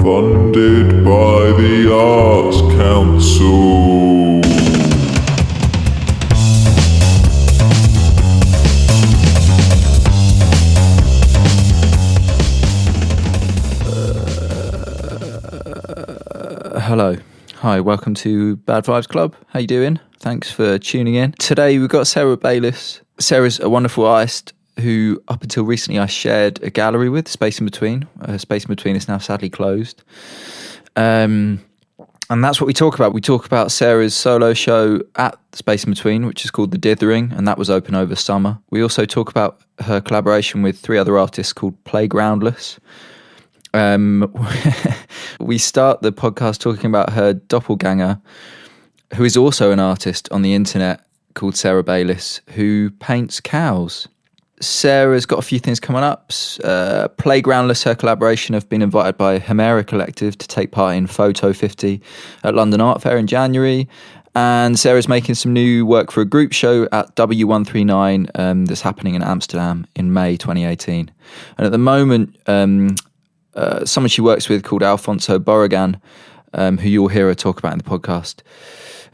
Funded by the Arts Council. Hello. Hi, welcome to Bad Vibes Club. How you doing? Thanks for tuning in. Today we've got Sarah Bayliss. Sarah's a wonderful artist who, up until recently, I shared a gallery with, Space in Between. Space in Between is now sadly closed. And that's what we talk about. We talk about Sarah's solo show at Space in Between, which is called The Dithering, and that was open over summer. We also talk about her collaboration with 3 other artists called Playgroundless. We start the podcast talking about her doppelgänger, who is also an artist on the internet called Sarah Bayliss, who paints cows. Sarah's got a few things coming up. Playgroundless, her collaboration, have been invited by Hemera Collective to take part in Photo 50 at London Art Fair in January. And Sarah's making some new work for a group show at W139 that's happening in Amsterdam in May 2018. And at the moment, someone she works with called Alfonso Borregan, who you'll hear her talk about in the podcast,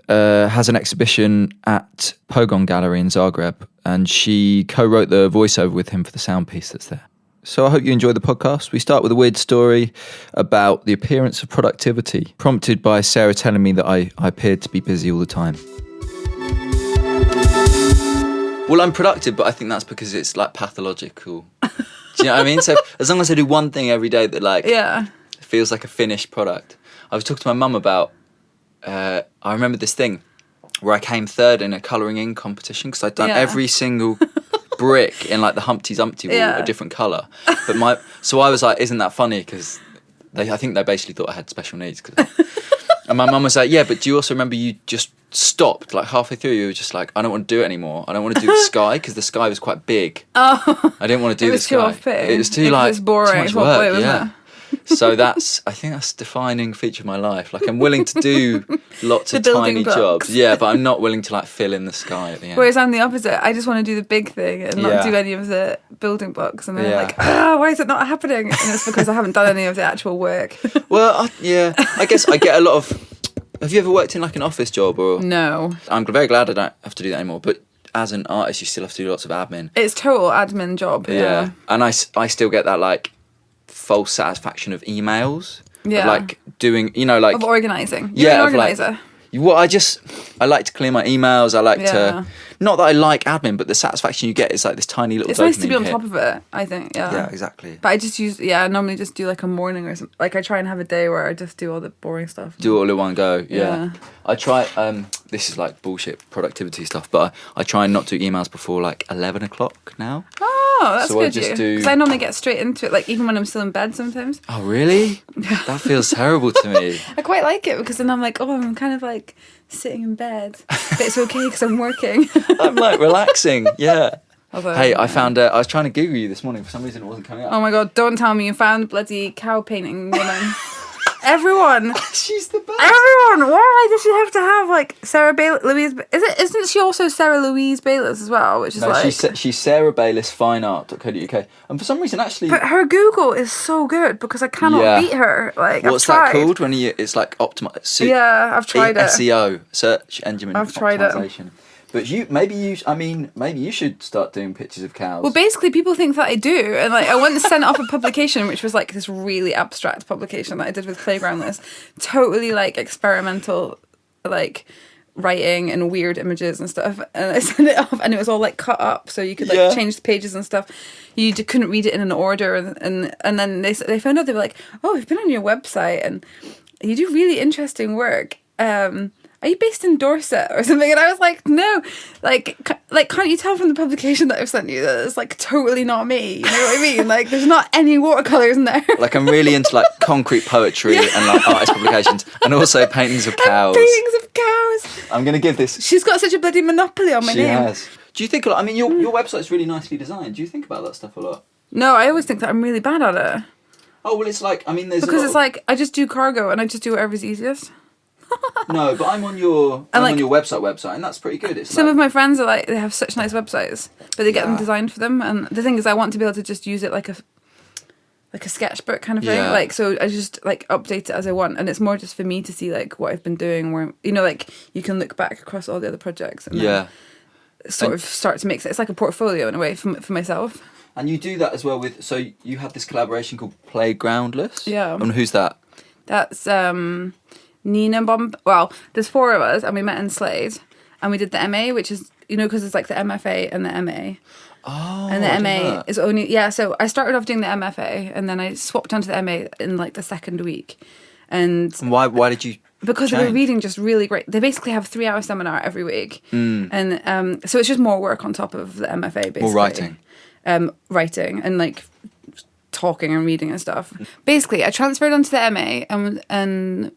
has an exhibition at Pogon Gallery in Zagreb, and she co-wrote the voiceover with him for the sound piece that's there. So I hope you enjoy the podcast. We start with a weird story about the appearance of productivity, prompted by Sarah telling me that I appeared to be busy all the time. Well, I'm productive, but I think that's because it's like pathological. Do you know what I mean? So as long as I do one thing every day that feels like a finished product. I was talking to my mum about, I remember this thing where I came third in a colouring in competition because I'd done every single brick in like the Humpty Dumpty wall a different colour. So I was like, isn't that funny? Because I think they basically thought I had special needs. And my mum was like, yeah, but do you also remember you just stopped like halfway through? You were just like, I don't want to do it anymore. I don't want to do the sky because the sky was quite big. Oh, I didn't want to do the sky. It was too off-putting. It was too like, it's boring. too much work. Yeah. So I think that's a defining feature of my life. Like I'm willing to do lots of tiny jobs. Yeah, but I'm not willing to like fill in the sky at the end. Whereas I'm the opposite. I just want to do the big thing and not do any of the building blocks. And then I'm like, why is it not happening? And it's because I haven't done any of the actual work. Well, I guess I get a lot of... Have you ever worked in like an office job or... No. I'm very glad I don't have to do that anymore. But as an artist, you still have to do lots of admin. It's total admin job. Yeah. And I still get that like false satisfaction of emails. Yeah. Of, like doing, like... Of organising. You're an organiser. I like to clear my emails. I like to... Not that I like admin, but the satisfaction you get is like this tiny little... It's nice to be on top of it, I think, Yeah, exactly. But I normally just do like a morning or something. Like I try and have a day where I just do all the boring stuff. Do it all in one go, yeah. I try, this is like bullshit productivity stuff, but I try and not do emails before like 11 o'clock now. Oh, that's good. Because I normally get straight into it, like even when I'm still in bed sometimes. Oh, really? That feels terrible to me. I quite like it because then I'm like, I'm kind of like sitting in bed. But it's okay because I'm working. I'm like relaxing, yeah. Hey, I found I was trying to Google you this morning. For some reason it wasn't coming up. Oh my God, don't tell me you found bloody cow painting woman. Everyone. She's the best. Everyone. Why does she have to have like Sarah Bayliss, Louise? Isn't she also Sarah Louise Bayliss as well? Which is she's Sarah Bayliss fineart.co.uk. And for some reason, actually, but her Google is so good because I cannot beat her. Like, what's that called when it's like optimize? Yeah, I've tried it. SEO, search engine I've tried it. But maybe you should start doing pictures of cows. Well, basically, people think that I do, and like I once sent off a publication, which was like this really abstract publication that I did with Playgroundless, totally like experimental, like writing and weird images and stuff. And I sent it off, and it was all like cut up, so you could like change the pages and stuff. You couldn't read it in an order, and then they found out, they were like, "Oh, we've been on your website, and you do really interesting work. Are you based in Dorset or something?" And I was like, no, like can't you tell from the publication that I've sent you that it's like totally not me? You know what I mean? Like there's not any watercolours in there. Like I'm really into like concrete poetry and like artist publications and also paintings of cows. Paintings of cows. I'm going to give this... She's got such a bloody monopoly on my name. She has. Do you think... I mean, your website's really nicely designed. Do you think about that stuff a lot? No, I always think that I'm really bad at it. Oh, well, it's like... I mean, there's Because like, I just do cargo and I just do whatever's easiest. No, but I'm on your website, and that's pretty good. It's some of my friends are like, they have such nice websites, but they get them designed for them. And the thing is, I want to be able to just use it like like a sketchbook kind of thing. Yeah. Like, so I just like update it as I want, and it's more just for me to see like what I've been doing. Where like you can look back across all the other projects and then sort of start to make it. It's like a portfolio in a way for myself. And you do that as well with. So you have this collaboration called Playgroundless. Yeah. And who's that? That's Nina Bomb. Well, there's 4 of us, and we met in Slade, and we did the MA, which is because it's like the MFA and the MA. Oh, And the I didn't MA know that. is only so I started off doing the MFA, and then I swapped onto the MA in like the second week, and Why did you? because they were change? reading just really great. They basically have 3-hour seminar every week, and so it's just more work on top of the MFA, basically. More writing. Writing and like talking and reading and stuff. Basically, I transferred onto the MA, and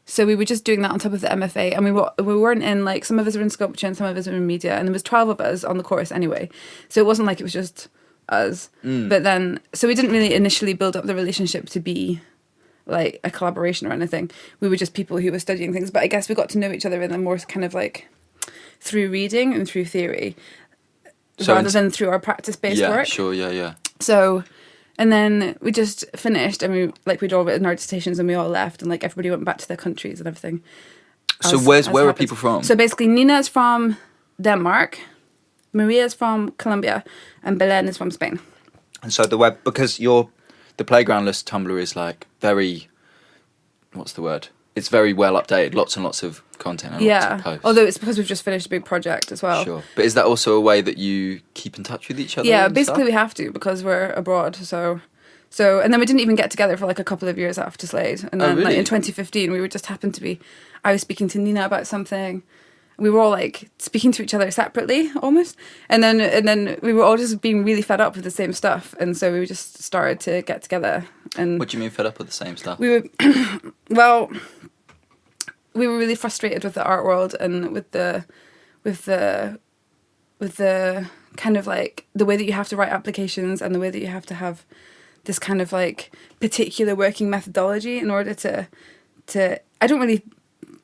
so we were just doing that on top of the MFA, and we weren't in like, some of us were in sculpture and some of us were in media, and there was 12 of us on the course anyway, so it wasn't like it was just us. But then, so we didn't really initially build up the relationship to be like a collaboration or anything. We were just people who were studying things, but I guess we got to know each other in a more kind of like through reading and through theory, rather than through our practice-based work. Sure, yeah. So, and then we just finished, and we'd all written our dissertations, and we all left, and like everybody went back to their countries and everything. So where are people from? So basically, Nina's from Denmark, Maria's from Colombia, and Belen is from Spain. And so the web, because the Playgroundless Tumblr is like very, what's the word? It's very well updated, lots and lots of content and lots of posts. Although it's because we've just finished a big project as well. Sure. But is that also a way that you keep in touch with each other? Yeah, and basically stuff? we have to, because we're abroad. So, and then we didn't even get together for like a couple of years after Slade. And then really? like in 2015, we were just happened to be, I was speaking to Nina about something. We were all like speaking to each other separately almost. And then we were all just being really fed up with the same stuff. And so we just started to get together. And What do you mean fed up with the same stuff? we were, well, we were really frustrated with the art world and with the kind of like the way that you have to write applications and the way that you have to have this kind of like particular working methodology in order to I don't really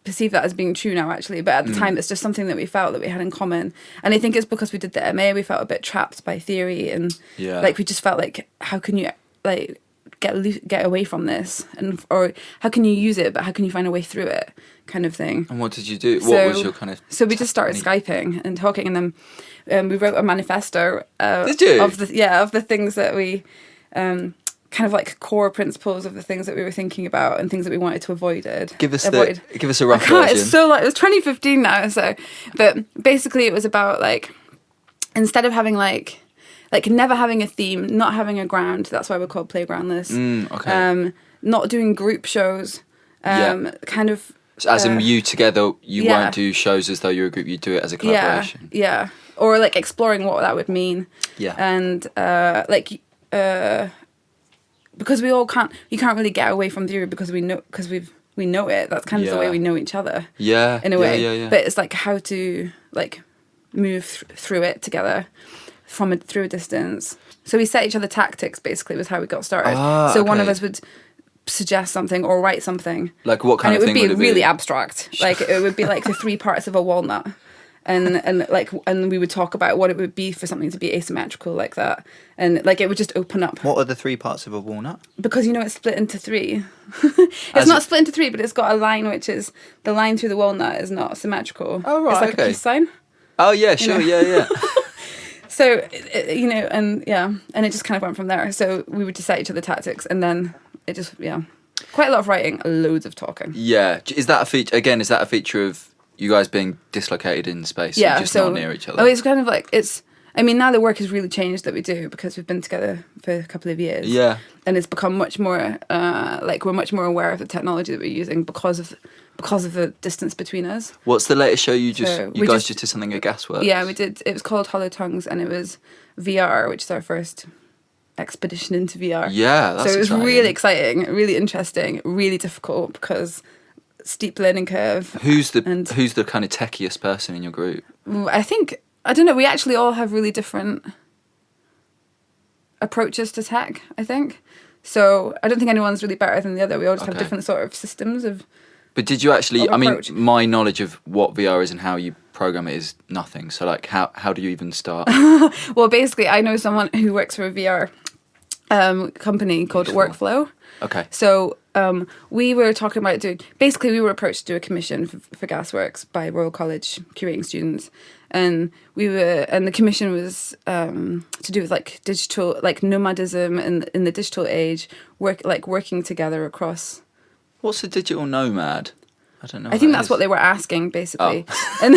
perceive that as being true now, actually, but at the time it's just something that we felt that we had in common. And I think it's because we did the MA, we felt a bit trapped by theory, and like we just felt like, how can you like get away from this, and or how can you use it, but how can you find a way through it, kind of thing. And what did you do? What was your kind of... So we just started Skyping and talking, and then we wrote a manifesto Did you? of the things that we kind of like core principles of the things that we were thinking about and things that we wanted to avoid. Give us a rough I can't, version. it's so like, it was 2015 now, so, but basically it was about like, instead of having like never having a theme, not having a ground, that's why we're called Playgroundless. Okay. Not doing group shows, kind of. So as in you together, you yeah. won't do shows as though you're a group, you do it as a collaboration. Yeah. Or like exploring what that would mean. Yeah. And because you can't really get away from theory because we know it. That's kind of the way we know each other. Yeah. In a way. Yeah. But it's like how to like move through it together through a distance. So we set each other tactics, basically, was how we got started. So one of us would suggest something or write something. Like what kind of thing would it be? And it would be really abstract. Like it would be like the 3 parts of a walnut. And we would talk about what it would be for something to be asymmetrical like that, and like it would just open up. What are the 3 parts of a walnut? Because it's split into 3. It's not split into 3, but it's got a line which is the line through the walnut is not symmetrical. Oh right, it's like a peace sign. Oh yeah, sure, yeah. So and it just kind of went from there. So we would decide each other tactics, and then it just quite a lot of writing, loads of talking. Yeah, is that a feature? Again, is that a feature of you guys being dislocated in space, and just not near each other? Oh, it's kind of like now the work has really changed that we do because we've been together for a couple of years. Yeah, and it's become much more we're much more aware of the technology that we're using because of the distance between us. What's the latest show you guys just did something at Gasworks? Yeah, we did. It was called Hollow Tongues, and it was VR, which is our first expedition into VR. Yeah, that's so it was exciting. really exciting, really interesting, really difficult because steep learning curve. Who's the kind of techiest person in your group? I don't know. We actually all have really different approaches to tech, I think. So I don't think anyone's really better than the other. We all just have different sort of systems of. But did you actually? I mean, approach. my knowledge of what VR is and how you program it is nothing. So like, how do you even start? Well, basically, I know someone who works for a VR company called Useful. Workflow. Okay. So we were talking about doing. Basically, we were approached to do a commission for Gasworks by Royal College curating students, and the commission was to do with like digital, like nomadism in the digital age, working together across. What's a digital nomad? I don't know. I think that's what they were asking, basically. Oh. And,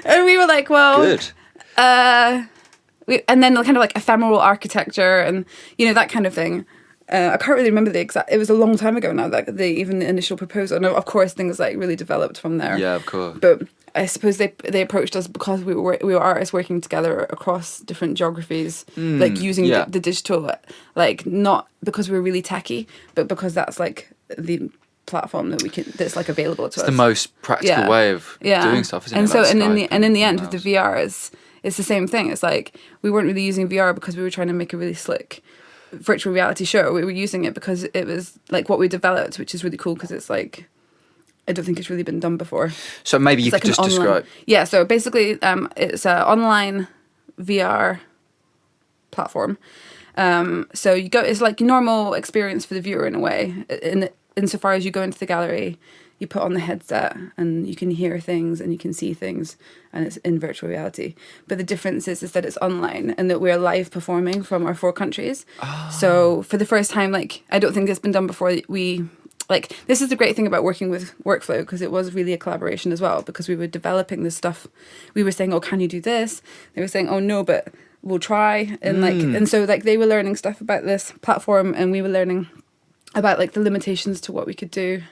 and we were like, well, Good. and then kind of like ephemeral architecture and, that kind of thing. I can't really remember the exact, it was a long time ago now, like even the initial proposal. And of course, things like really developed from there. Yeah, of course. But I suppose they approached us because we were artists working together across different geographies, like using the digital, like not because we were really techie, but because that's like the platform that's like available to us. It's the most practical way of doing stuff, isn't it? And so, Like and Skype in the end, with else. the VR, it's the same thing. It's like we weren't really using VR because we were trying to make a really slick virtual reality show. We were using it because it was like what we developed, which is really cool because it's like I don't think it's really been done before. So maybe you It's could like just describe. Yeah, so basically, it's an online VR platform. So you go. It's like a normal experience for the viewer in a way. Insofar as you go into the gallery, you put on the headset and you can hear things and you can see things, and it's in virtual reality. But the difference is that it's online and that we're live performing from our 4 countries. Oh. So for the first time, like I don't think it's been done before. This is the great thing about working with Workflow, because it was really a collaboration as well, because we were developing this stuff. We were saying, oh, can you do this? They were saying, oh, no, but we'll try. And so they were learning stuff about this platform, and we were learning about like the limitations to what we could do.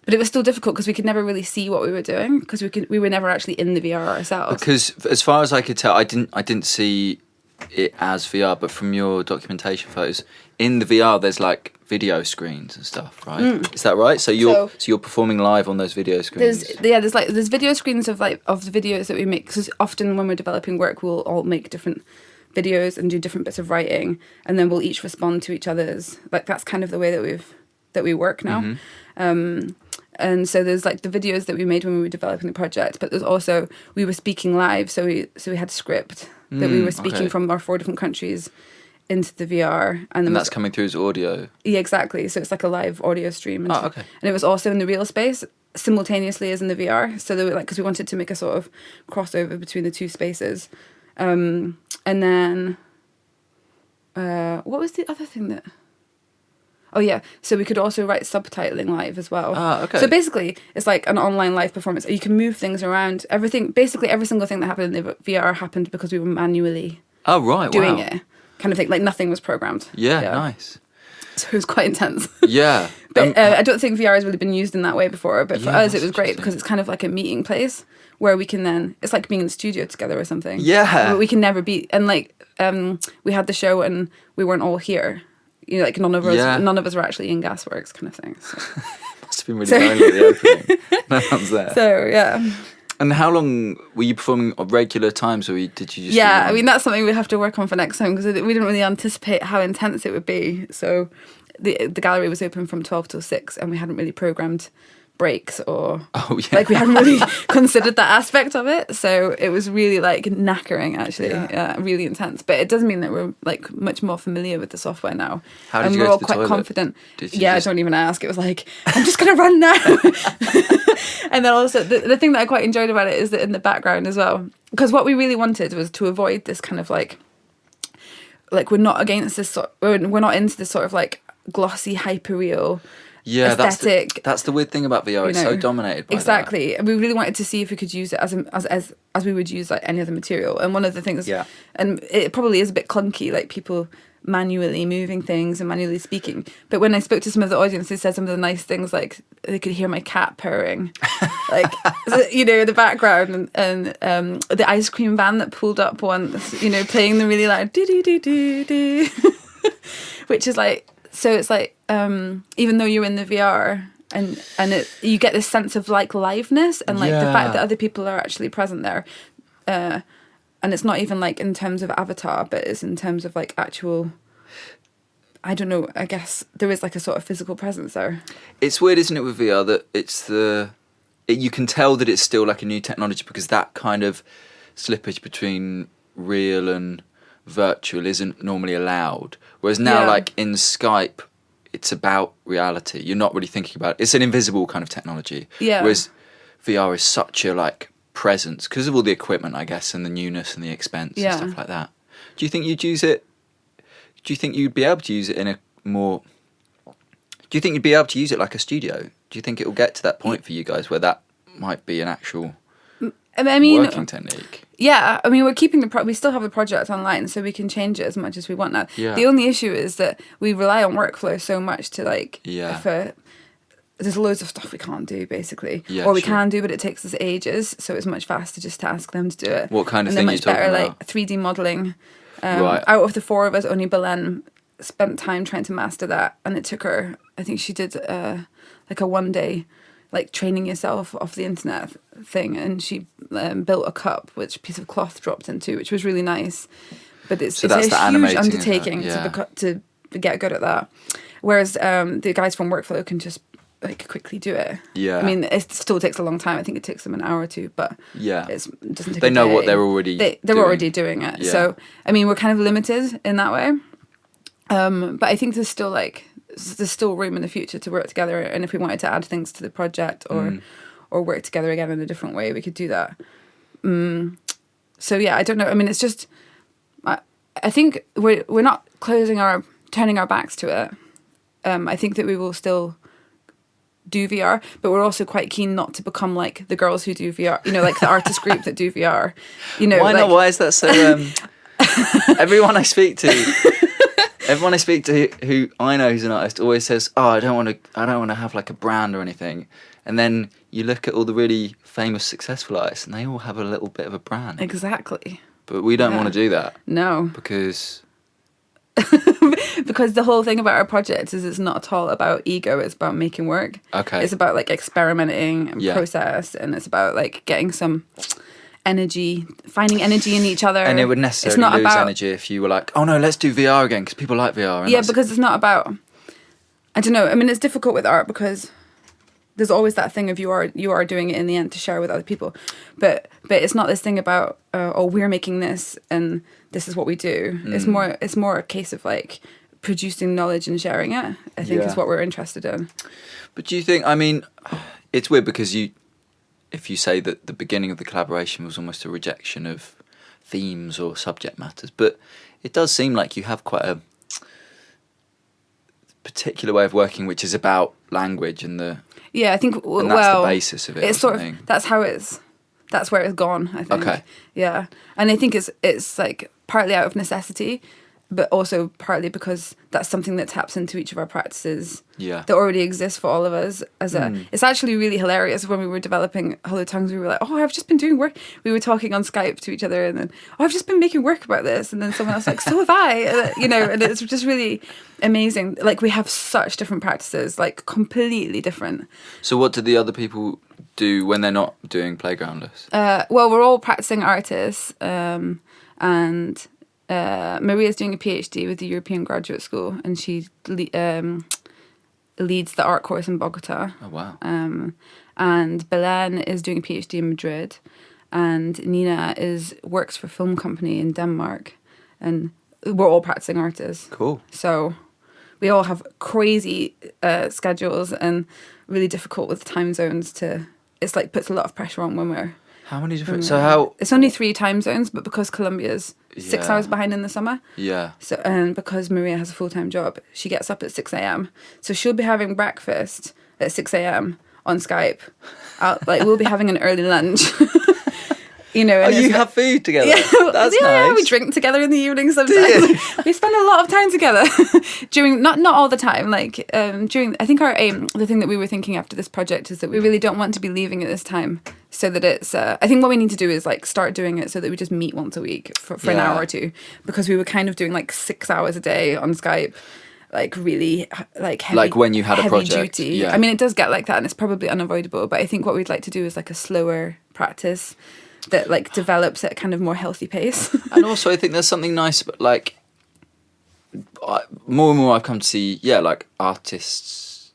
But it was still difficult because we could never really see what we were doing, because we were never actually in the VR ourselves. Because as far as I could tell, I didn't see it as VR, but from your documentation photos, in the VR there's like video screens and stuff, right? Is that right? So you're performing live on those video screens. There's video screens of the videos that we make, because often when we're developing work, we'll all make different videos and do different bits of writing, and then we'll each respond to each other's. Like that's kind of the way that we work now. And so there's like the videos that we made when we were developing the project, but there's also we were speaking live, so we had a script that we were speaking from our 4 different countries into the VR, and that's coming through as audio. Yeah, exactly. So it's like a live audio stream. Oh, okay. And it was also in the real space simultaneously as in the VR. So they were like, because we wanted to make a sort of crossover between the 2 spaces. And then what was the other thing that? Oh yeah, so we could also write subtitling live as well. Okay. So basically, it's like an online live performance. You can move things around. Basically every single thing that happened in the VR happened because we were manually doing it, kind of thing. Like nothing was programmed. Yeah, nice. So it was quite intense. Yeah. But I don't think VR has really been used in that way before. But for us, it was great because it's kind of like a meeting place where we can then, it's like being in the studio together or something. Yeah. But we can never be, and like we had the show and we weren't all here. Like none of us were actually in Gasworks, kind of thing. So. Must have been really lonely at the opening. No one's there. So yeah. And how long were you performing at regular times, or did you just? Yeah, I mean that's something we have to work on for next time, because we didn't really anticipate how intense it would be. So the gallery was open from 12 till 6, and we hadn't really programmed breaks or like we hadn't really considered that aspect of it, so it was really like knackering actually. Really intense, but it does mean that we're like much more familiar with the software now. How did and you we're go all to the quite toilet? confident. I don't even ask. It was like, I'm just gonna run now. And then also the thing that I quite enjoyed about it is that in the background as well, because what we really wanted was to avoid this kind of like we're not against this we're not into this sort of like glossy hyperreal aesthetic. That's the weird thing about VR. It's so dominated by exactly. And we really wanted to see if we could use it as we would use like any other material. And one of the things, and it probably is a bit clunky, like people manually moving things and manually speaking. But when I spoke to some of the audience, they said some of the nice things, like they could hear my cat purring, like in the background, and the ice cream van that pulled up once, playing the really loud do do do do do, which is like. So it's like, even though you're in the VR and you get this sense of like liveness and like the fact that other people are actually present there, and it's not even like in terms of avatar, but it's in terms of like actual. I don't know. I guess there is like a sort of physical presence there. It's weird, isn't it, with VR that you can tell that it's still like a new technology, because that kind of slippage between real and virtual isn't normally allowed. Whereas now, like in Skype, it's about reality. You're not really thinking about it. It's an invisible kind of technology. Yeah. Whereas VR is such a like presence because of all the equipment, I guess, and the newness and the expense and stuff like that. Do you think you'd use it? Do you think you'd be able to use it in a more? Do you think you'd be able to use it like a studio? Do you think it will get to that point for you guys where that might be an actual working technique? Yeah, I mean, we're keeping we still have the project online, so we can change it as much as we want now. Yeah. The only issue is that we rely on workflow so much to like, there's loads of stuff we can't do basically, or we can do, but it takes us ages. So it's much faster just to ask them to do it. What kind of thing are you talking about? Like 3D modelling. Out of the four of us, only Belen spent time trying to master that, and it took her. I think she did like a 1 day, like training yourself off the internet thing, and she built a cup which a piece of cloth dropped into, which was really nice. But it's a huge undertaking to get good at that. Whereas the guys from Workflow can just like quickly do it. Yeah. I mean, it still takes a long time. I think it takes them an hour or two, but it doesn't take. They know what they're already. They're already doing it. Yeah. So I mean, we're kind of limited in that way. But I think there's still room in the future to work together, and if we wanted to add things to the project or work together again in a different way, we could do that. So yeah, I don't know. I mean, it's just I think we're not turning our backs to it. I think that we will still do VR, but we're also quite keen not to become like the girls who do VR, you know, like the artist group that do VR, you know. Why not? Why is that so everyone I speak to who I know who's an artist always says, "Oh, I don't want to have like a brand or anything." And then you look at all the really famous, successful artists, and they all have a little bit of a brand. Exactly. But we don't want to do that. No. Because the whole thing about our project is it's not at all about ego, it's about making work. Okay. It's about like experimenting and process, and it's about like getting some energy, finding energy in each other. And it would necessarily lose energy if you were like, oh no, let's do VR again because people like VR. Yeah, because it's not about, I don't know, I mean, it's difficult with art because there's always that thing of you are doing it in the end to share with other people, but it's not this thing about we're making this and this is what we do. It's more a case of like producing knowledge and sharing it, I think is what we're interested in. But do you think, I mean, it's weird because if you say that the beginning of the collaboration was almost a rejection of themes or subject matters, but it does seem like you have quite a particular way of working which is about language and the I think and that's the basis of it. It's sort of that's where it's gone, I think. Okay. Yeah. And I think it's like partly out of necessity, but also partly because that's something that taps into each of our practices that already exists for all of us. It's actually really hilarious. When we were developing Hollow Tongues, we were like, oh, I've just been doing work. We were talking on Skype to each other, and then, oh, I've just been making work about this. And then someone else like, so have I. You know, and it's just really amazing. Like, we have such different practices, like completely different. So what do the other people do when they're not doing Playgroundless? Well, we're all practicing artists, and Maria's doing a PhD with the European Graduate School, and she leads the art course in Bogota. Oh, wow. And Belen is doing a PhD in Madrid, and Nina works for a film company in Denmark, and we're all practicing artists. Cool. So we all have crazy schedules and really difficult with time zones it's like puts a lot of pressure on when we're... How many different... So how... It's only 3 time zones, but because Colombia's 6 hours behind in the summer. Yeah. So and because Maria has a full-time job, she gets up at 6 a.m. So she'll be having breakfast at 6 a.m. on Skype. We'll be having an early lunch. You know, and you have food together. Yeah, that's nice. Yeah, we drink together in the evening sometimes. We spend a lot of time together during not all the time. Like during, I think our aim, the thing that we were thinking after this project is that we really don't want to be leaving at this time, so that it's. I think what we need to do is like start doing it so that we just meet once a week for an hour or two, because we were kind of doing like 6 hours a day on Skype. Like really like heavy, like when you had a project duty. Yeah. I mean, it does get like that, and it's probably unavoidable, but I think what we'd like to do is like a slower practice that like develops at a kind of more healthy pace. And also I think there's something nice about like more and more I've come to see like most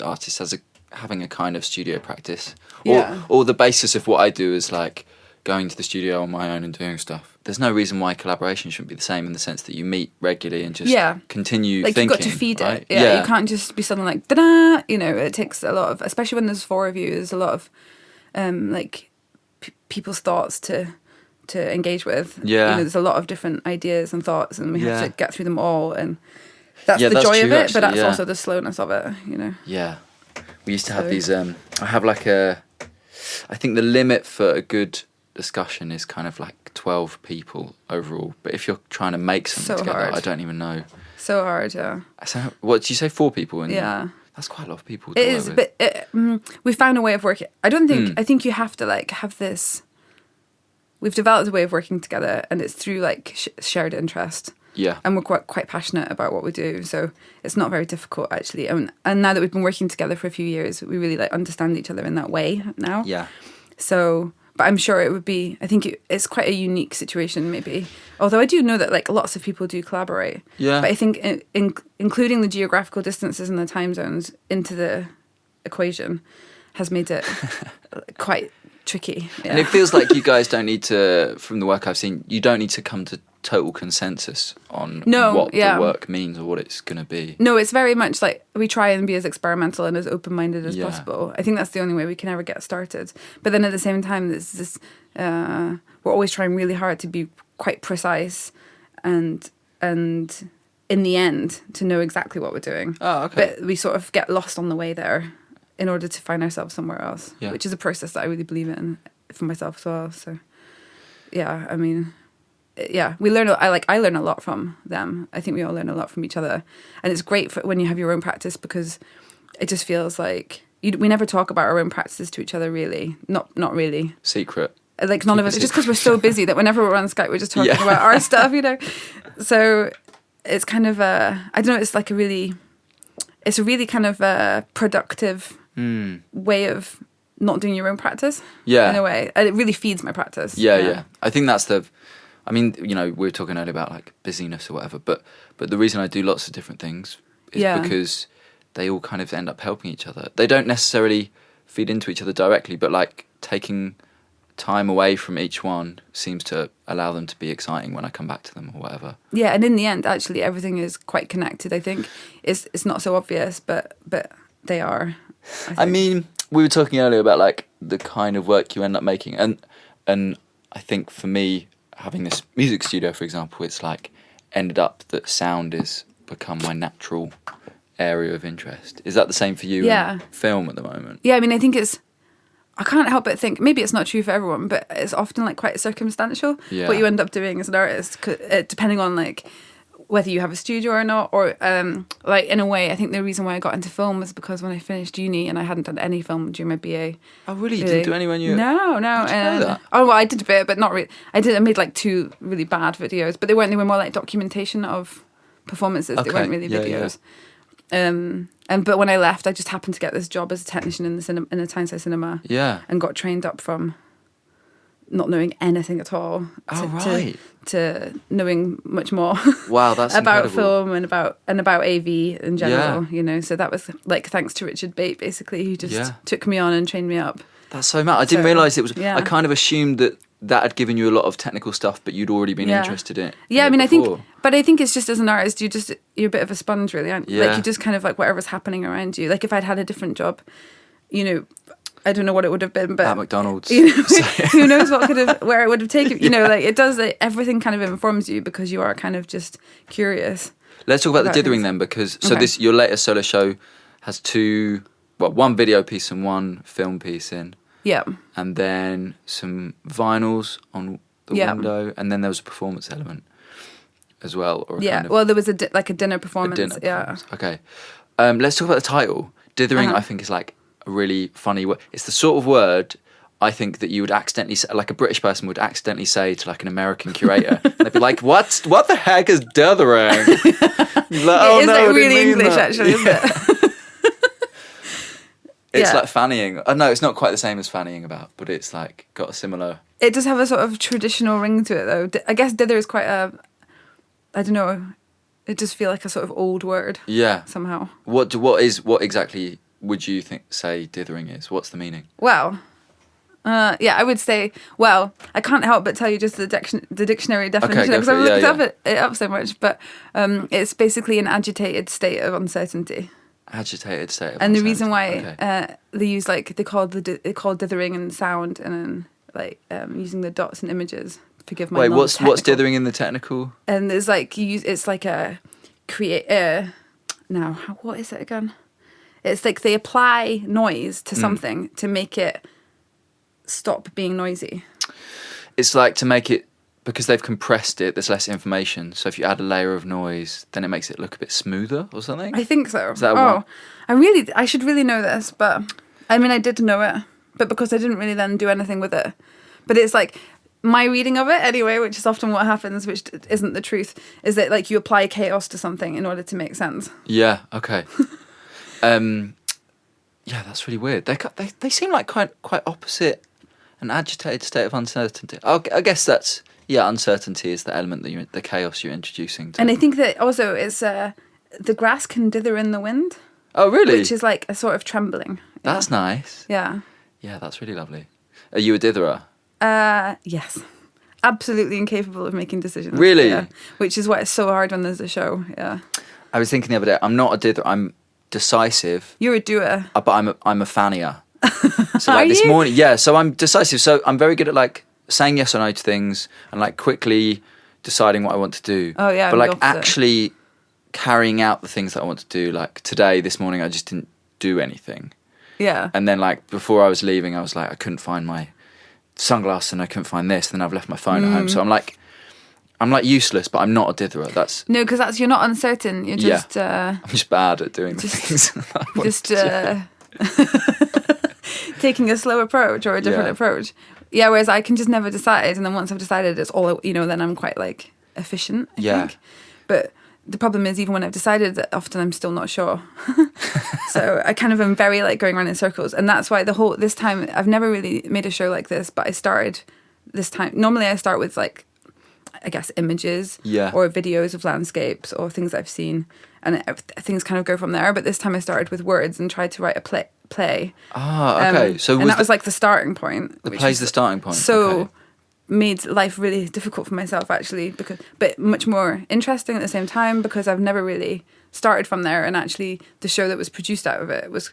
artists having a kind of studio practice, or the basis of what I do is like going to the studio on my own and doing stuff. There's no reason why collaboration shouldn't be the same in the sense that you meet regularly and just continue like thinking. You've got to feed right? it. Yeah, you can't just be suddenly like, da-da! You know, it takes a lot of, especially when there's 4 of you, there's a lot of people's thoughts to engage with. Yeah. You know, there's a lot of different ideas and thoughts, and we have to get through them all, and that's the that's joy true, of it, actually, but that's also the slowness of it, you know. Yeah. We used to have these, I have like I think the limit for a good discussion is kind of like 12 people overall, but if you're trying to make something So together, hard. I don't even know. So hard, yeah. So, what did you say, 4 people? Yeah. That's quite a lot of people to It work is, with. but we found a way of working. I don't think, I think you have to like have this, we've developed a way of working together, and it's through like shared interest. Yeah. And we're quite passionate about what we do, so it's not very difficult actually. And now that we've been working together for a few years, we really like understand each other in that way now. Yeah. So, but I'm sure it would be, I think it's quite a unique situation maybe. Although I do know that like lots of people do collaborate. Yeah. But I think including the geographical distances and the time zones into the equation has made it quite tricky. Yeah. And it feels like you guys don't need to, from the work I've seen, you don't need to come to total consensus on what the work means or what it's going to be. No, it's very much like we try and be as experimental and as open-minded as possible. I think that's the only way we can ever get started. But then at the same time, there's this, we're always trying really hard to be quite precise and in the end to know exactly what we're doing. Oh, okay. But we sort of get lost on the way there in order to find ourselves somewhere else, Yeah. which is a process that I really believe in for myself as well. So, yeah, I mean, yeah, we learn. I learn a lot from them. I think we all learn a lot from each other, and it's great when you have your own practice because it just feels like we never talk about our own practices to each other. Really, not really. Secret. Like none of us, just because we're so busy that whenever we're on Skype, we're just talking about our stuff, you know. So it's kind of I don't know. It's like a really kind of productive way of not doing your own practice. Yeah. In a way, and it really feeds my practice. Yeah. I think that's I mean, you know, we were talking earlier about like busyness or whatever, but the reason I do lots of different things is because they all kind of end up helping each other. They don't necessarily feed into each other directly, but like taking time away from each one seems to allow them to be exciting when I come back to them or whatever. Yeah, and in the end, actually, everything is quite connected. I think it's not so obvious, but they are. I mean, we were talking earlier about like the kind of work you end up making, and I think for me, having this music studio, for example, it's like ended up that sound has become my natural area of interest. Is that the same for you in film at the moment? Yeah, I mean, I think I can't help but think, maybe it's not true for everyone, but it's often like quite circumstantial what you end up doing as an artist, depending on like whether you have a studio or not, or like in a way, I think the reason why I got into film was because when I finished uni and I hadn't done any film during my BA. Oh really? You didn't do any when you... No. How'd you know that? Oh well, I did a bit, but not really. I made like 2 really bad videos, but they were more like documentation of performances. They weren't really videos. But when I left, I just happened to get this job as a technician in the Tyneside cinema. Yeah. And got trained up from not knowing anything at all to knowing much more. Wow, that's about incredible. film and about AV in general. You know, so that was like thanks to Richard Bate, basically, who just took me on and trained me up. That's so mad. I didn't realise it was. I kind of assumed that had given you a lot of technical stuff, but you'd already been interested in it. Yeah, I mean, before. I think it's just as an artist, you're a bit of a sponge, really, aren't you? Yeah. Like you just kind of like whatever's happening around you. Like if I'd had a different job, you know, I don't know what it would have been, but at McDonald's, you know, who knows where it would have taken. You know, like it does. Like, everything kind of informs you because you are kind of just curious. Let's talk about the dithering then, because your latest solo show has one video piece and one film piece in. Yeah. And then some vinyls on the window, and then there was a performance element as well. Or well, there was a dinner performance. Performance. Okay. Let's talk about the title. Dithering, I think, is like a really funny word. It's the sort of word I think that you would accidentally say, like a British person would accidentally say to like an American curator. And they'd be like, what the heck is dithering? Like, it is like really English, actually, isn't it? It's like fannying. No, it's not quite the same as fannying about, but it's like got a similar... It does have a sort of traditional ring to it, though. I guess dither is quite I don't know, it does feel like a sort of old word. Yeah. Somehow. What exactly would you say dithering is? What's the meaning? Well, Yeah, I would say, well, I can't help but tell you just the dictionary definition go because for I've it. looked it up so much, but it's basically an agitated state of uncertainty. Agitated state of And the uncertainty. reason why Okay. they use like they call dithering and sound and then like using the dots and images. Forgive my Wait, what's non-technical. dithering in the technical? And there's like it's like a create. Now, what is it again? It's like they apply noise to something to make it stop being noisy. It's like to make it, because they've compressed it, there's less information. So if you add a layer of noise, then it makes it look a bit smoother or something? I think so. Is that one? I should really know this, but I mean, I did know it, but because I didn't really then do anything with it. But it's like my reading of it anyway, which is often what happens, which isn't the truth, is that like you apply chaos to something in order to make sense. Yeah, okay. Yeah, that's really weird. They seem like quite opposite. An agitated state of uncertainty. I guess that's, uncertainty is the element that the chaos you're introducing to. And I think that also it's the grass can dither in the wind. Oh, really? Which is like a sort of trembling. That's nice. Yeah. Yeah, that's really lovely. Are you a ditherer? Yes. Absolutely incapable of making decisions. Really? Yeah. Which is why it's so hard when there's a show. Yeah. I was thinking the other day, I'm not a ditherer, I'm decisive, You're a doer. but I'm a fannier. So Are like this you? morning, so I'm decisive. So I'm very good at like saying yes or no to things and like quickly deciding what I want to do. Oh, yeah, But I'm like the opposite. actually carrying out the things that I want to do. Like this morning, I just didn't do anything. Yeah. And then like before I was leaving, I was like, I couldn't find my sunglasses and I couldn't find this. And then I've left my phone at home. So I'm like useless, but I'm not a ditherer. That's No, because you're not uncertain. You're just I'm just bad at doing the things. I want to do. taking a slow approach or a different Yeah. approach. Yeah, whereas I can just never decide, and then once I've decided, it's all then I'm quite like efficient. I think. But the problem is, even when I've decided, that often I'm still not sure. So I kind of am very like going around in circles, and that's why this time I've never really made a show like this. But I started this time. Normally, I start with like, I guess, images or videos of landscapes or things I've seen, and things kind of go from there. But this time I started with words and tried to write a play. Ah, okay. So and that was like the starting point. The play's the starting point. So okay. made life really difficult for myself actually, but much more interesting at the same time because I've never really started from there, and actually the show that was produced out of it was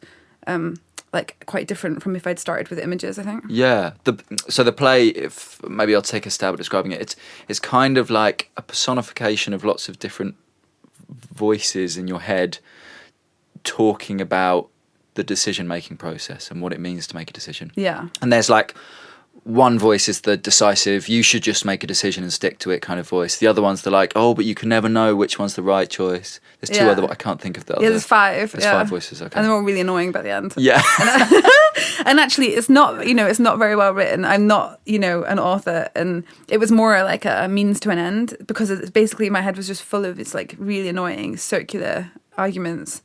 like quite different from if I'd started with images, I think. Yeah. So the play, if maybe I'll take a stab at describing it. It's kind of like a personification of lots of different voices in your head talking about the decision-making process and what it means to make a decision. Yeah. And there's like one voice is the decisive, you should just make a decision and stick to it kind of voice. The other one's the like, oh, but you can never know which one's the right choice. There's two other, I can't think of the other. Yeah, there's five. There's five voices, okay. And they're all really annoying by the end. Yeah. And actually, it's not very well written. I'm not, an author. And it was more like a means to an end because it's basically my head was just full of this like really annoying circular arguments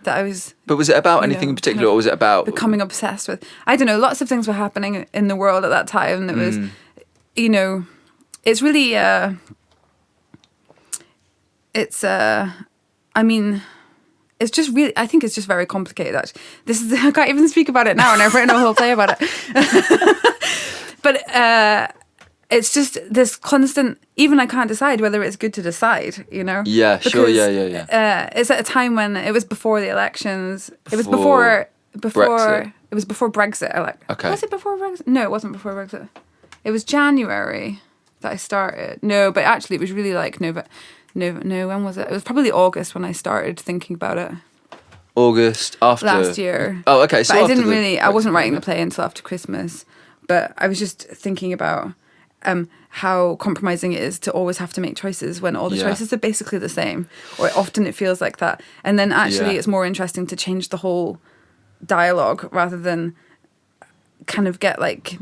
that I was... But was it about anything in particular, or was it about... becoming obsessed with... I don't know, lots of things were happening in the world at that time that was, it's really... it's just really... I think it's just very complicated, actually. I can't even speak about it now, and I've written a whole play about it. But it's just this constant... Even I can't decide whether it's good to decide, Yeah, sure, yeah. It's at a time when it was before the elections. It was before Brexit. It was before Brexit. Okay. Was it before Brexit? No, it wasn't before Brexit. It was January that I started. No, but actually it was really like no, when was it? It was probably August when I started thinking about it. August after last year. Oh, okay. So but I after didn't really. I wasn't Brexit, writing the play until after Christmas. But I was just thinking about how compromising it is to always have to make choices when all the choices are basically the same, or often it feels like that. And then actually it's more interesting to change the whole dialogue rather than kind of get like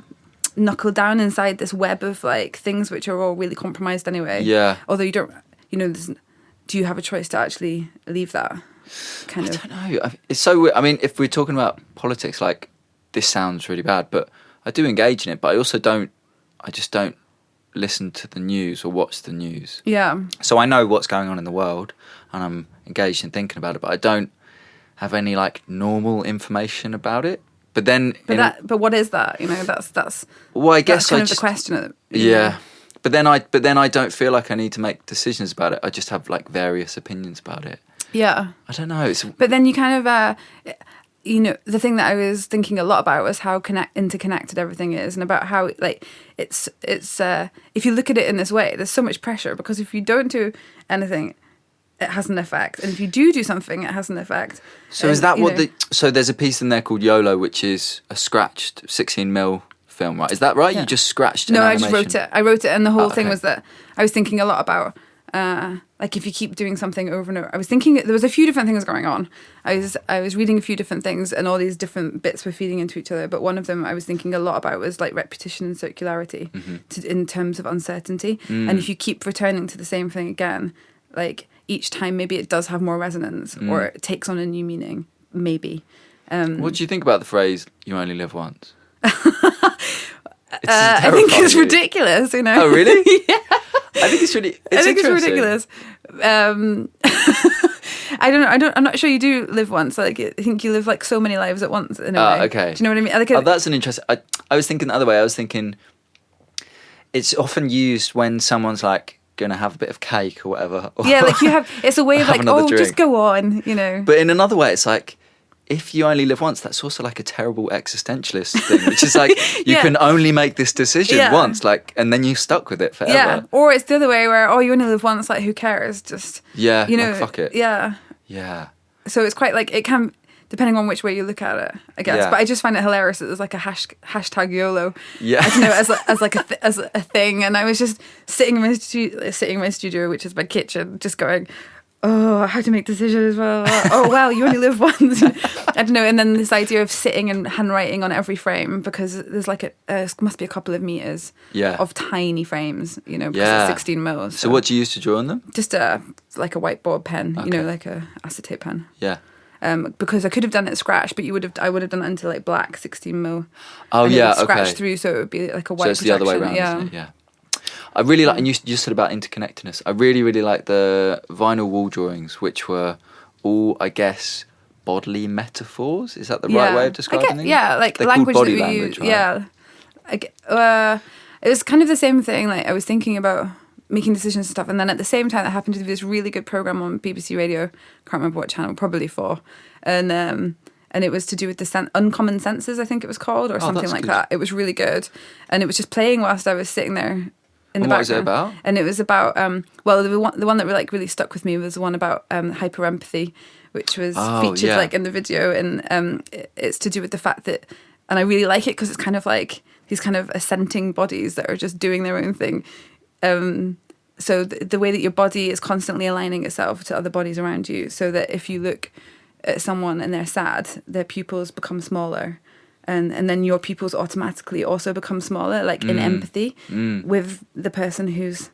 knuckled down inside this web of like things which are all really compromised anyway. Yeah. Although you don't, do you have a choice to actually leave that kind of... I don't know. It's so weird. I mean, if we're talking about politics, like this sounds really bad, but I do engage in it, but I just don't listen to the news or watch the news. Yeah. So I know what's going on in the world and I'm engaged in thinking about it, but I don't have any like normal information about it. But then, but what is that? You know, that's. Well, I guess that's kind I of just, the question. Yeah. But then I don't feel like I need to make decisions about it. I just have like various opinions about it. Yeah. I don't know. But then you kind of, you know, the thing that I was thinking a lot about was how interconnected everything is, and about how like it's if you look at it in this way, there's so much pressure, because if you don't do anything, it has an effect, and if you do something, it has an effect. So and, is that what know, so there's a piece in there called YOLO, which is a scratched 16mm film, right? Is that right? Yeah. You just scratched No, an I animation? just wrote it. I wrote it, and the whole thing okay. was that I was thinking a lot about like if you keep doing something over and over. I was thinking there was a few different things going on. I was reading a few different things, and all these different bits were feeding into each other. But one of them I was thinking a lot about was like repetition and circularity in terms of uncertainty. And if you keep returning to the same thing again, like each time maybe it does have more resonance or it takes on a new meaning, maybe. What do you think about the phrase "you only live once"? I think it's ridiculous, you know. Oh, really? Yeah. I think it's really. I think it's interesting. ridiculous. I don't know. I'm not sure you do live once. Like, I think you live like so many lives at once in a way. Okay. Do you know what I mean? Like, Oh, that's an interesting. I was thinking the other way. I was thinking it's often used when someone's like going to have a bit of cake or whatever. Or yeah, like you have. It's a way of have like, another drink. just go on, you know. But in another way, it's like, if you only live once, that's also like a terrible existentialist thing, which is like, you Yeah. can only make this decision Yeah. once, like, and then you're stuck with it forever. Yeah, or it's the other way where you only live once. Like, who cares? Just Yeah, you know, like, fuck it. Yeah. Yeah. So it's quite like it can, depending on which way you look at it, I guess. Yeah. But I just find it hilarious that there's like a hashtag YOLO. Yeah. I don't know, as like as a thing, and I was just sitting in my studio, which is my kitchen, just going, oh, how to make decisions. Well, oh well, you only live once. I don't know. And then this idea of sitting and handwriting on every frame, because there's like must be a couple of meters Yeah. of tiny frames, you know, because Yeah. it's 16 mils. So what do you use to draw on them? Just like a whiteboard pen, you know, like a acetate pen. Yeah. Because I could have done it scratch, but I would have done it into like black 16 mil. Oh, and yeah, it would scratch okay. through, so it would be like a white. So it's the other way around, projection, isn't it? Yeah. I really like, and you just said about interconnectedness. I really, really like the vinyl wall drawings, which were all, I guess, bodily metaphors. Is that the right way of describing them? Yeah, like They're language called that body we language, use. right? Yeah, it was kind of the same thing. Like I was thinking about making decisions and stuff, and then at the same time, I happened to do this really good program on BBC Radio. Can't remember what channel, probably 4, and it was to do with the uncommon senses, I think it was called, or something that's like good. that. It was really good, and it was just playing whilst I was sitting there. In the And what was it background. about? And it was about well, the one that really stuck with me was the one about hyper empathy, which was featured yeah. like in the video, and it's to do with the fact that, and I really like it because it's kind of like these kind of assenting bodies that are just doing their own thing. So the way that your body is constantly aligning itself to other bodies around you, so that if you look at someone and they're sad, their pupils become smaller. And then your pupils automatically also become smaller, like in empathy with the person who's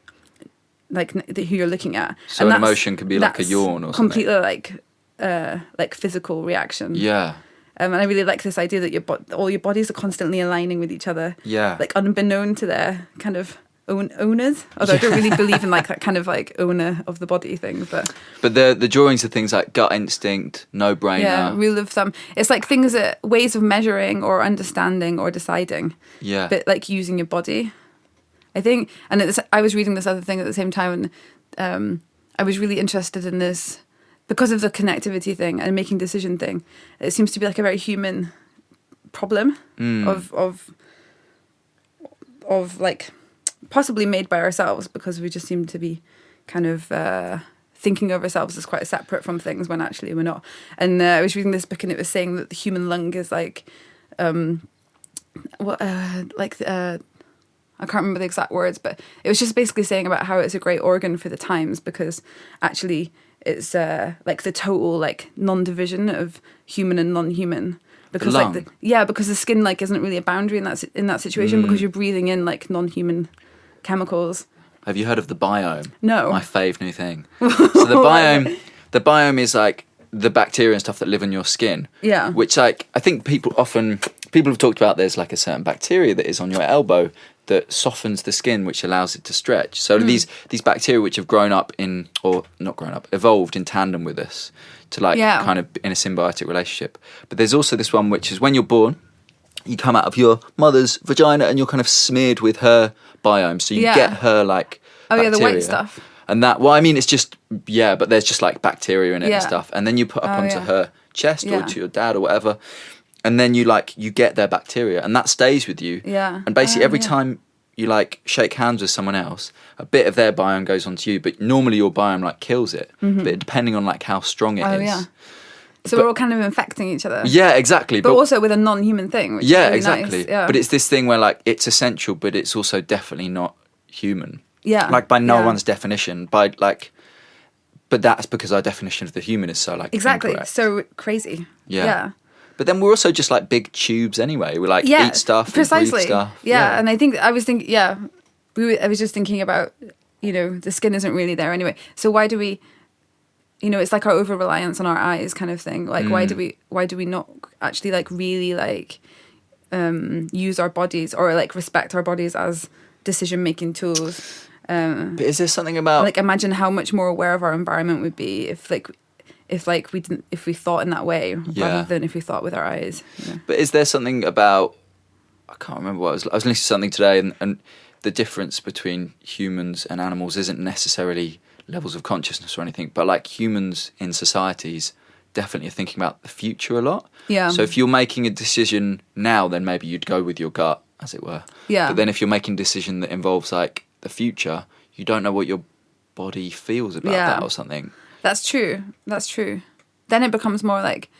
like who you're looking at. So and an emotion could be like a that's yawn or completely something. like physical reaction. Yeah. And I really like this idea that all your bodies are constantly aligning with each other. Yeah. Like unbeknown to their kind of owners. Although I don't really believe in like that kind of like owner of the body thing, but the drawings are things like gut instinct, no brainer. yeah, rule of thumb. It's like things that ways of measuring or understanding or deciding. Yeah. But like using your body, I think. And I was reading this other thing at the same time, and I was really interested in this because of the connectivity thing and making decision thing. It seems to be like a very human problem of like possibly made by ourselves, because we just seem to be kind of thinking of ourselves as quite separate from things when actually we're not. And I was reading this book, and it was saying that the human lung is like I can't remember the exact words, but it was just basically saying about how it's a great organ for the times, because actually it's like the total like non-division of human and non-human. Because lung? like because the skin like isn't really a boundary in that situation, because you're breathing in like non-human chemicals. Have you heard of the biome? No. My fave new thing. So the biome is like the bacteria and stuff that live in your skin. Yeah. Which like I think people have talked about. There's like a certain bacteria that is on your elbow that softens the skin, which allows it to stretch. So these bacteria which have evolved in tandem with us to like kind of in a symbiotic relationship. But there's also this one which is when you're born, you come out of your mother's vagina and you're kind of smeared with her biome. So you get her like bacteria. The white stuff. And that, well, I mean, it's just, but there's just like bacteria in it and stuff. And then you put up onto her chest or to your dad or whatever. And then you get their bacteria and that stays with you. Yeah. And basically every time you like shake hands with someone else, a bit of their biome goes onto you, but normally your biome like kills it. But depending on like how strong it is. Yeah. So we're all kind of infecting each other. Yeah, exactly. But also with a non-human thing, which is really exactly. nice. Yeah. But it's this thing where like it's essential, but it's also definitely not human. Yeah. Like by no one's definition, but that's because our definition of the human is so like exactly incorrect. So crazy. Yeah. But then we're also just like big tubes anyway. We like eat stuff, precisely. And breathe stuff. Yeah, and I think I was thinking. I was just thinking about the skin isn't really there anyway. So why do we? It's like our over reliance on our eyes kind of thing. Like why do we not actually like really like use our bodies or like respect our bodies as decision making tools? But is there something about like imagine how much more aware of our environment we'd be if we thought in that way rather than if we thought with our eyes. But is there something about, I can't remember what I was listening to something today, and the difference between humans and animals isn't necessarily levels of consciousness or anything, but like humans in societies definitely are thinking about the future a lot. Yeah. So if you're making a decision now, then maybe you'd go with your gut, as it were. Yeah. But then if you're making a decision that involves like the future, you don't know what your body feels about that or something. That's true. Then it becomes more like,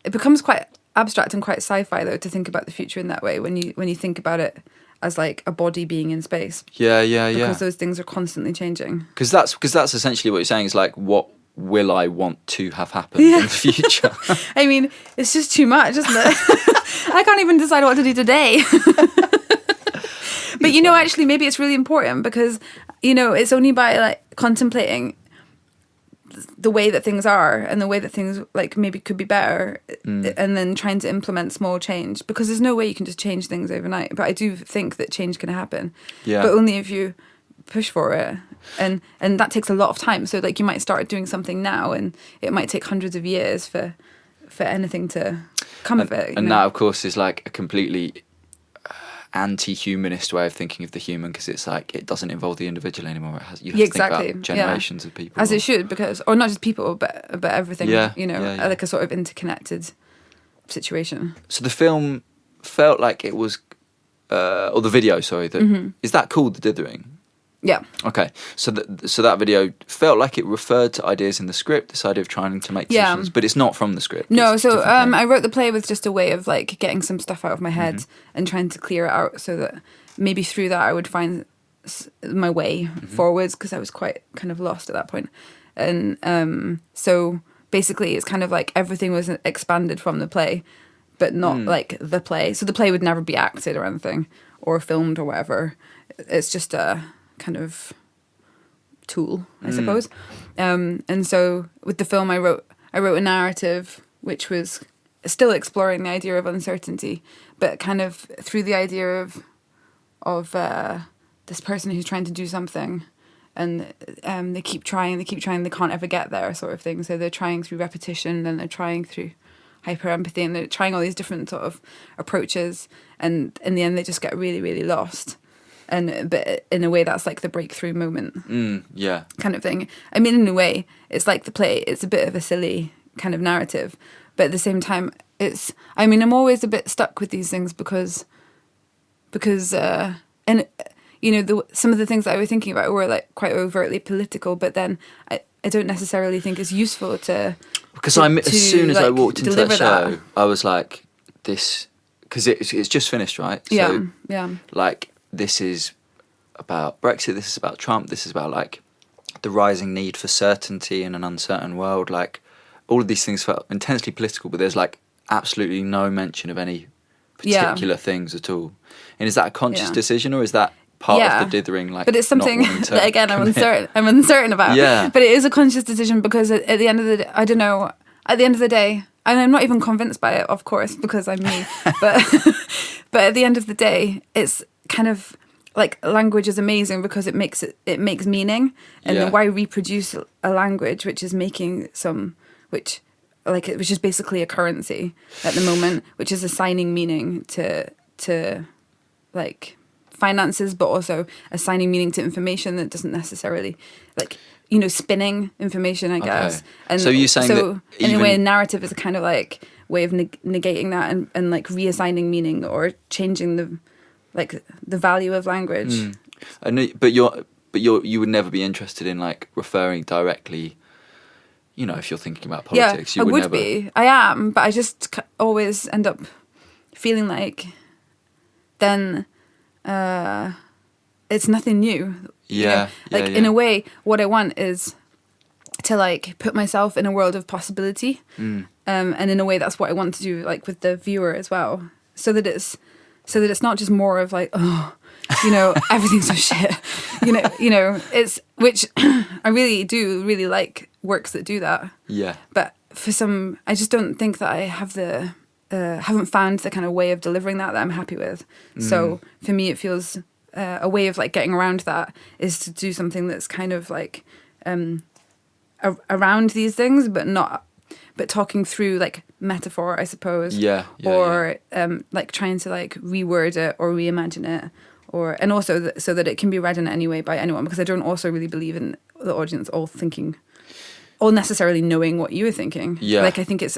it becomes quite abstract and quite sci-fi though to think about the future in that way when you think about it as like a body being in space. Yeah. Because those things are constantly changing. Because that's essentially what you're saying is like, what will I want to have happen in the future? I mean, it's just too much, isn't it? I can't even decide what to do today. But actually maybe it's really important because it's only by like contemplating the way that things are and the way that things like maybe could be better and then trying to implement small change, because there's no way you can just change things overnight. But I do think that change can happen, but only if you push for it, and that takes a lot of time. So like you might start doing something now and it might take hundreds of years for anything to come of it. And that of course is like a completely anti-humanist way of thinking of the human, because it's like it doesn't involve the individual anymore. You have to think about generations of people, as it should, because or not just people but everything. Like a sort of interconnected situation. So the film felt like it was or the video, sorry, is that called The Dithering? Yeah. Okay. So that video felt like it referred to ideas in the script, this idea of trying to make decisions, but it's not from the script. No, so I wrote the play with just a way of like getting some stuff out of my head and trying to clear it out so that maybe through that I would find my way forwards, because I was quite kind of lost at that point. And so basically it's kind of like everything was expanded from the play, but not like the play. So the play would never be acted or anything or filmed or whatever. It's just a kind of tool, I suppose. And so with the film I wrote a narrative which was still exploring the idea of uncertainty, but kind of through the idea of this person who's trying to do something and they keep trying, they can't ever get there, sort of thing. So they're trying through repetition, and they're trying through hyper empathy, and they're trying all these different sort of approaches, and in the end they just get really, really lost. But in a way that's like the breakthrough moment, kind of thing. I mean, in a way, it's like the play. It's a bit of a silly kind of narrative, but at the same time, it's. I mean, I'm always a bit stuck with these things because, and some of the things that I was thinking about were like quite overtly political, but then I don't necessarily think it's useful to. Because as soon as I walked into that show, I was like, this, because it's just finished, right? So, yeah. Like. This is about Brexit, this is about Trump, this is about like the rising need for certainty in an uncertain world. Like all of these things felt intensely political, but there's like absolutely no mention of any particular things at all. And is that a conscious decision, or is that part of the dithering? Like, but it's something that again I'm uncertain about. Yeah. But it is a conscious decision, because at the end of the day, I don't know, at the end of the day, and I'm not even convinced by it, of course, because I'm me, but at the end of the day, it's kind of like language is amazing because it makes meaning, and why reproduce a language which is making which like which is basically a currency at the moment, which is assigning meaning to like finances, but also assigning meaning to information that doesn't necessarily like, spinning information, I guess. And so you're saying that in a way, a narrative is a kind of like way of negating that and like reassigning meaning or changing the value of language. I know, but you would never be interested in like referring directly. If you're thinking about politics, yeah, you would would never be. I am, but I just always end up feeling like then it's nothing new. Yeah, like in a way, what I want is to like put myself in a world of possibility, and in a way, that's what I want to do, like with the viewer as well, so that it's not just more of like, everything's so shit, it's which I really like works that do that. Yeah. But for some, I just don't think that I have haven't found the kind of way of delivering that I'm happy with. So for me, it feels a way of like getting around that is to do something that's kind of like around these things, but talking through like metaphor, I suppose. Or like trying to like reword it or reimagine it, and also so that it can be read in any way by anyone, because I don't also really believe in the audience all necessarily knowing what you were thinking. Yeah. Like I think it's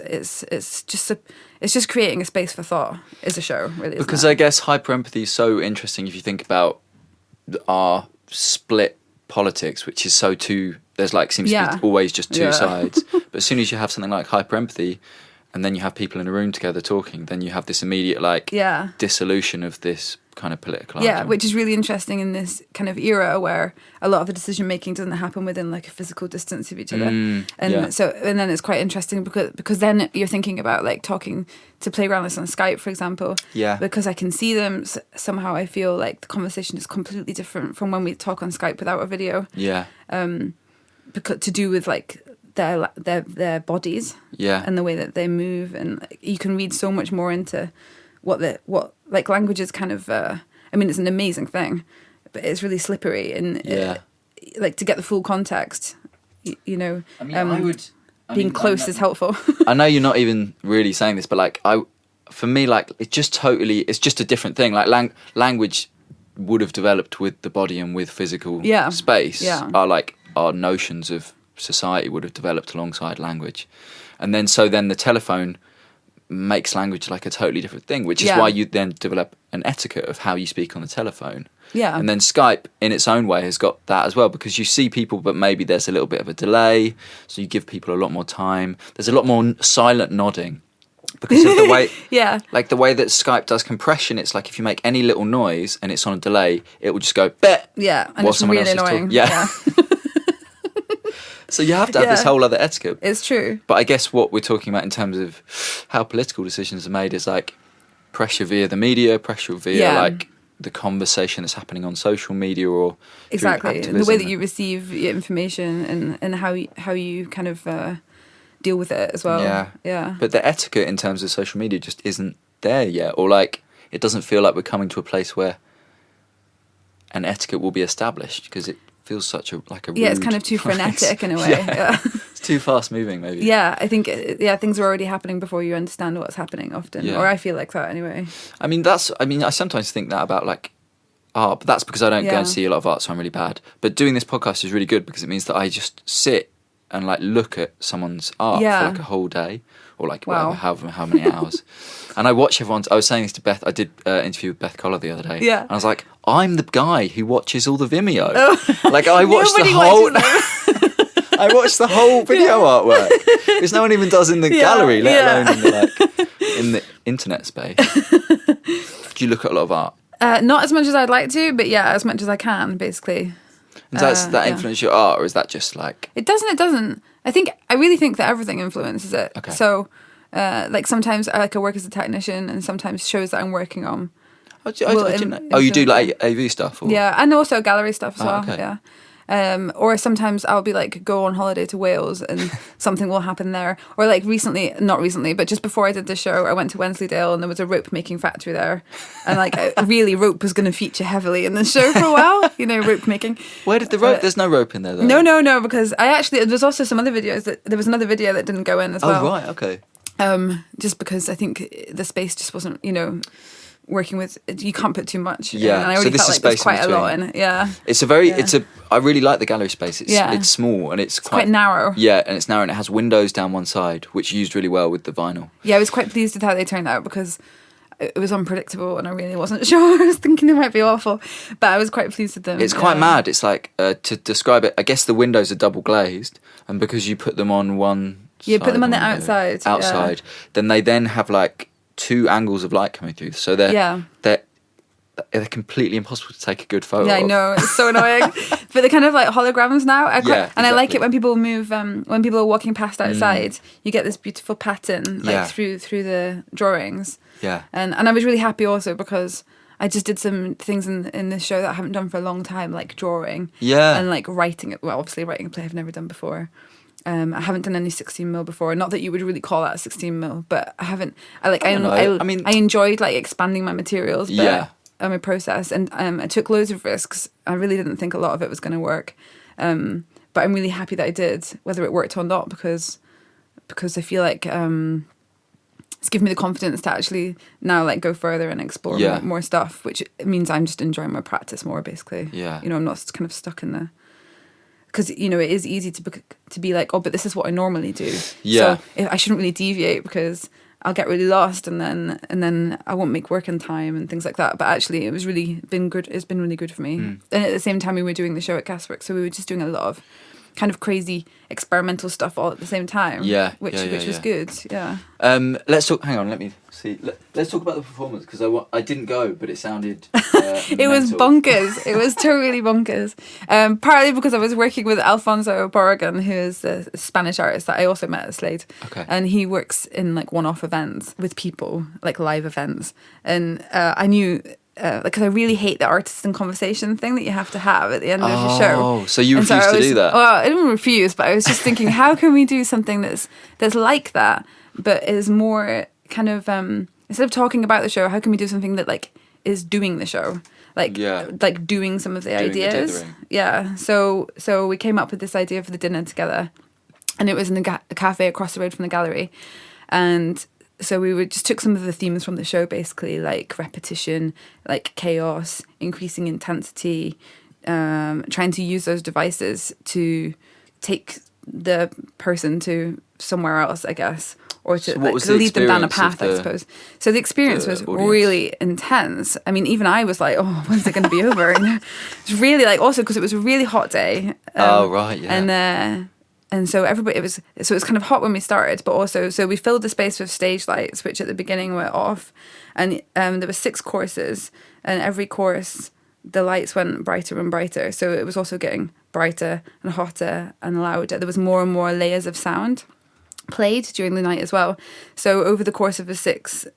just creating a space for thought is a show, really. Because I guess hyperempathy is so interesting if you think about our split politics, which is so there's like seems to be always just two sides. But as soon as you have something like hyperempathy, and then you have people in a room together talking, then you have this immediate like dissolution of this kind of political argument. Which is really interesting in this kind of era where a lot of the decision making doesn't happen within like a physical distance of each other. And then it's quite interesting because then you're thinking about like talking to playgrounders on Skype, for example. Yeah. Because I can see them, somehow I feel like the conversation is completely different from when we talk on Skype without a video. Yeah. Because to do with like their bodies, and the way that they move, and like, you can read so much more into what like language is kind of. I mean, it's an amazing thing, but it's really slippery, and like to get the full context, being close is helpful. I know you're not even really saying this, but like for me, like it's just a different thing. Like language would have developed with the body and with physical space. Yeah. Our notions of society would have developed alongside language, and then the telephone makes language like a totally different thing, which is why you then develop an etiquette of how you speak on the telephone. Yeah. And then Skype in its own way has got that as well, because you see people but maybe there's a little bit of a delay, so you give people a lot more time. There's a lot more silent nodding because of the way like the way that Skype does compression. It's like if you make any little noise and it's on a delay, it will just go bet. Yeah, and it's really annoying. Yeah. So you have to have this whole other etiquette. It's true. But I guess what we're talking about in terms of how political decisions are made is like pressure via the media, pressure via like the conversation that's happening on social media or exactly the way that you receive your information and how you kind of deal with it as well. Yeah. But the etiquette in terms of social media just isn't there yet, or like it doesn't feel like we're coming to a place where an etiquette will be established, because it feels such a rude it's kind of too frenetic in a way. It's too fast moving, maybe. I think things are already happening before you understand what's happening often, or I feel like that anyway. I sometimes think that about like art, but that's because I don't go and see a lot of art, so I'm really bad. But doing this podcast is really good because it means that I just sit and like look at someone's art for like a whole day, or like whatever, how many hours. And I watch everyone's. I was saying this to Beth. I did an interview with Beth Collar the other day. Yeah. And I was like, I'm the guy who watches all the Vimeo. Like I watched the whole. I watched the whole video artwork, which no one even does in the gallery, let alone in the internet space. Do you look at a lot of art? Not as much as I'd like to, but as much as I can, basically. And does that influence your art, or is that just like... It doesn't. I really think that everything influences it. Okay. So, like sometimes I work as a technician, and sometimes shows that I'm working on. You do like AV stuff? Or? Yeah, and also gallery stuff as well. Okay. Yeah. Or sometimes I'll be like, go on holiday to Wales and something will happen there. Or like not recently, but just before I did the show, I went to Wensleydale and there was a rope making factory there. And like, really, rope was going to feature heavily in the show for a while, rope making. Where did the rope? There's no rope in there though. No, because there's also some other videos there was another video that didn't go in as well. Oh, right, okay. Just because I think the space just wasn't, working with, you can't put too much. Yeah, in, and I already felt like there's quite a lot in it. Yeah, I really like the gallery space. It's small and it's quite narrow. Yeah, and it's narrow and it has windows down one side, which used really well with the vinyl. Yeah, I was quite pleased with how they turned out because it was unpredictable and I really wasn't sure. I was thinking it might be awful, but I was quite pleased with them. It's quite mad. It's like, to describe it, I guess the windows are double glazed, and because you put them on one side, put them on the outside. Then they then have like 2 angles of light coming through, so they're completely impossible to take a good photo. Yeah, I know, it's so annoying. But they're kind of like holograms now. Exactly. I like it when people move, when people are walking past outside, you get this beautiful pattern like through the drawings. Yeah, and I was really happy also because I just did some things in this show that I haven't done for a long time, like drawing. Yeah, and like writing it. Well, obviously writing a play I've never done before. I haven't done any 16mm before. Not that you would really call that 16mm, but I haven't. I enjoyed like expanding my materials. But, my process, and I took loads of risks. I really didn't think a lot of it was going to work, but I'm really happy that I did, whether it worked or not, because I feel like it's given me the confidence to actually now like go further and explore more stuff, which means I'm just enjoying my practice more. Basically, I'm not kind of stuck in the. Because it is easy to be like, oh, but this is what I normally do. Yeah. So I shouldn't really deviate because I'll get really lost, and then I won't make work in time and things like that. But actually, it's been really good for me. And at the same time, we were doing the show at Gasworks, so we were just doing a lot of kind of crazy experimental stuff all at the same time. Yeah, which was good. Yeah. Let's talk. Hang on, let me see. Let's talk about the performance because I didn't go, but it sounded. It was bonkers. It was totally bonkers. Partly because I was working with Alfonso Borrigan, who is a Spanish artist that I also met at Slade. Okay. And he works in like one-off events with people, like live events. And I knew. Because I really hate the artist and conversation thing that you have to have at the end of your show. Oh, so you refused to do that? Well, I didn't refuse, but I was just thinking, how can we do something that's like that, but is more kind of instead of talking about the show, how can we do something that like is doing the show, like doing some of the ideas. So we came up with this idea for the dinner together, and it was in a cafe across the road from the gallery, and. So we just took some of the themes from the show, basically, like repetition, like chaos, increasing intensity, trying to use those devices to take the person to somewhere else, I guess, or to lead them down a path, I suppose. So the experience was really intense. I mean, even I was like, oh, when's it going to be over? It's really like, also because it was a really hot day. And so everybody, it was kind of hot when we started, but also, so we filled the space with stage lights, which at the beginning were off. And there were 6 courses, and every course, the lights went brighter and brighter. So it was also getting brighter and hotter and louder. There was more and more layers of sound played during the night as well. So over the course of the six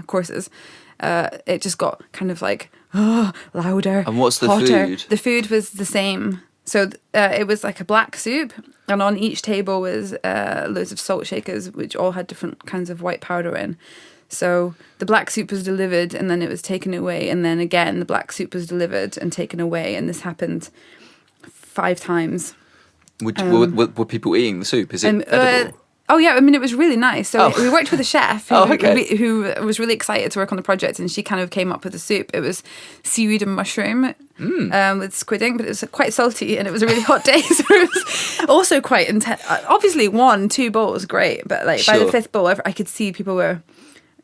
courses, it just got kind of like, louder. And what's the hotter. food? The food was the same. So it was like a black soup, and on each table was loads of salt shakers, which all had different kinds of white powder in. So the black soup was delivered, and then it was taken away, and then again the black soup was delivered and taken away, and this happened 5 times. Were people eating the soup? Is it edible? Oh yeah, I mean it was really nice. So we worked with a chef who was really excited to work on the project, and she kind of came up with the soup. It was seaweed and mushroom with squid ink, but it was quite salty, and it was a really hot day, so it was also quite intense. Obviously, 1-2 bowls great, but like by the 5th bowl, I could see people were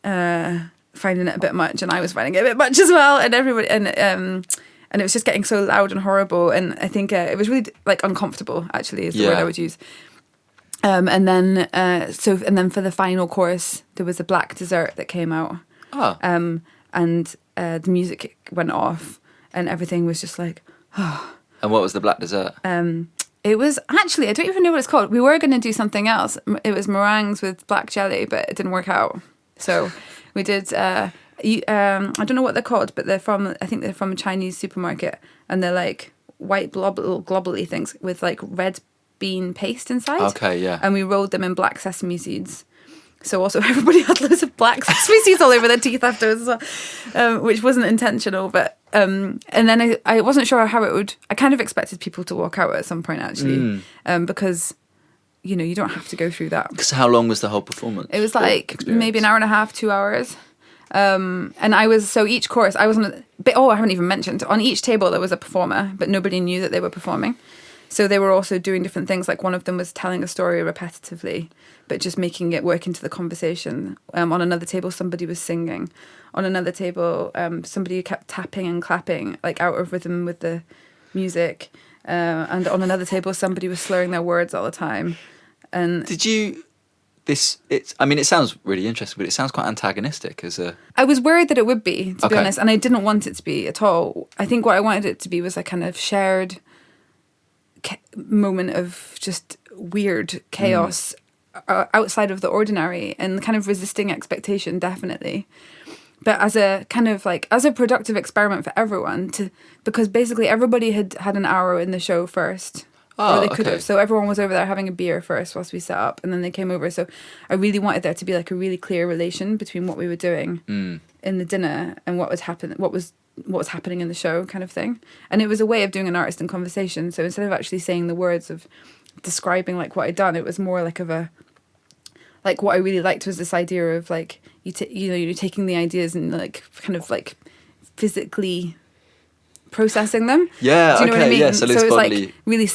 finding it a bit much, and I was finding it a bit much as well, and everybody and it was just getting so loud and horrible, and I think it was really like uncomfortable. Actually, is the word I would use. And then for the final course, there was a black dessert that came out. And the music went off, and everything was just like, And what was the black dessert? It was actually, I don't even know what it's called. We were going to do something else. It was meringues with black jelly, but it didn't work out. So we did. I don't know what they're called, but I think they're from a Chinese supermarket, and they're like white little globally things with like red bean paste inside. Okay, yeah. And we rolled them in black sesame seeds. So also everybody had loads of black sesame seeds all over their teeth afterwards as well, which wasn't intentional. But and then I wasn't sure how it would. I kind of expected people to walk out at some point actually, because you know you don't have to go through that. Because how long was the whole performance? It was like maybe an hour and a half, 2 hours. And I was so each course I was on a bit. Oh, I haven't even mentioned on each table there was a performer, but nobody knew that they were performing. So they were also doing different things. Like one of them was telling a story repetitively, but just making it work into the conversation. On another table, somebody was singing. On another table, somebody kept tapping and clapping, like out of rhythm with the music. And on another table, somebody was slurring their words all the time. And did you? I mean, it sounds really interesting, but it sounds quite antagonistic as a... I was worried that it would be, to be honest, and I didn't want it to be at all. I think what I wanted it to be was a kind of shared moment of just weird chaos outside of the ordinary and kind of resisting expectation, definitely. But as a kind of like, as a productive experiment for everyone, because basically everybody had an hour in the show first. Or they could have. So everyone was over there having a beer first whilst we set up, and then they came over. So I really wanted there to be like a really clear relation between what we were doing in the dinner and what was happening in the show, kind of thing. And it was a way of doing an artist in conversation. So instead of actually saying the words of describing like what I'd done, it was more like like what I really liked was this idea of like you're taking the ideas and like kind of like physically processing them. Yeah, do you know what I mean? Yeah, so it's like really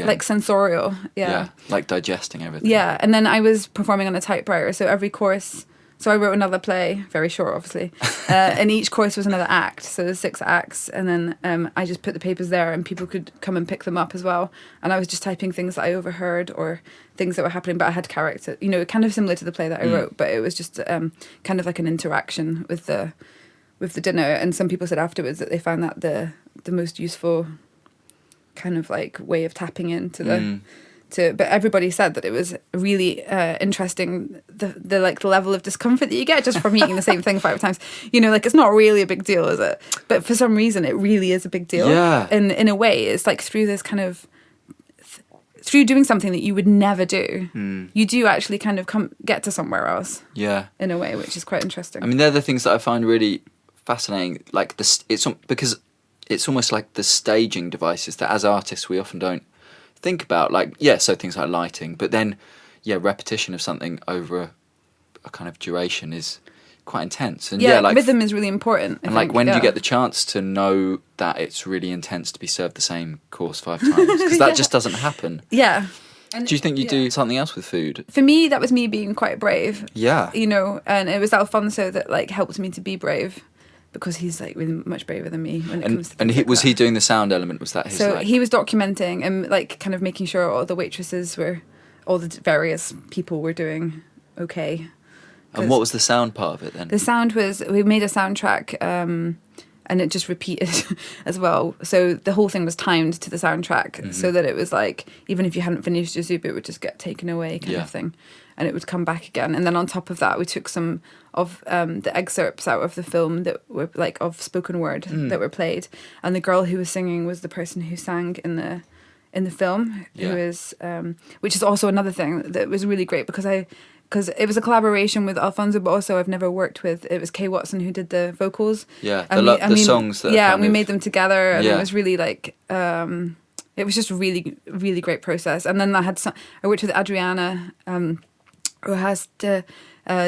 like sensorial. Yeah, like digesting everything. Yeah, and then I was performing on a typewriter, so every course. So I wrote another play, very short, obviously, and each course was another act. So there's 6 acts, and then I just put the papers there, and people could come and pick them up as well. And I was just typing things that I overheard or things that were happening, but I had character, you know, kind of similar to the play that I wrote, but it was just kind of like an interaction with the dinner. And some people said afterwards that they found that the most useful kind of like way of tapping into but everybody said that it was really interesting, the like the level of discomfort that you get just from eating the same thing 5 times. You know, like it's not really a big deal, is it? But for some reason it really is a big deal. Yeah. In a way, it's like through this kind of through doing something that you would never do, you do actually kind of get to somewhere else. Yeah. In a way, which is quite interesting. I mean, they're the things that I find really fascinating. Like because it's almost like the staging devices that as artists we often don't think about. Like, so things like lighting, but then, repetition of something over a kind of duration is quite intense. And like rhythm is really important. And like, when do you get the chance to know that it's really intense to be served the same course 5 times? Because that just doesn't happen. Yeah. And do you think you do something else with food? For me, that was me being quite brave. Yeah. You know, and it was Alfonso that like helped me to be brave. Because he's like really much braver than me when it comes to things like was he doing the sound element? Was that his? So he was documenting and like kind of making sure all the waitresses all the various people were doing okay. And what was the sound part of it then? The sound was, we made a soundtrack and it just repeated as well. So the whole thing was timed to the soundtrack so that it was like, even if you hadn't finished your soup, it would just get taken away kind of thing. And it would come back again. And then on top of that, we took some of the excerpts out of the film that were like of spoken word that were played. And the girl who was singing was the person who sang in the film, who is, which is also another thing that was really great because it was a collaboration with Alfonso, but also I've never worked with. It was Kay Watson who did the vocals. Yeah, the songs. That and we made them together, and it was really like it was just a really, really great process. And then I worked with Adriana, who has to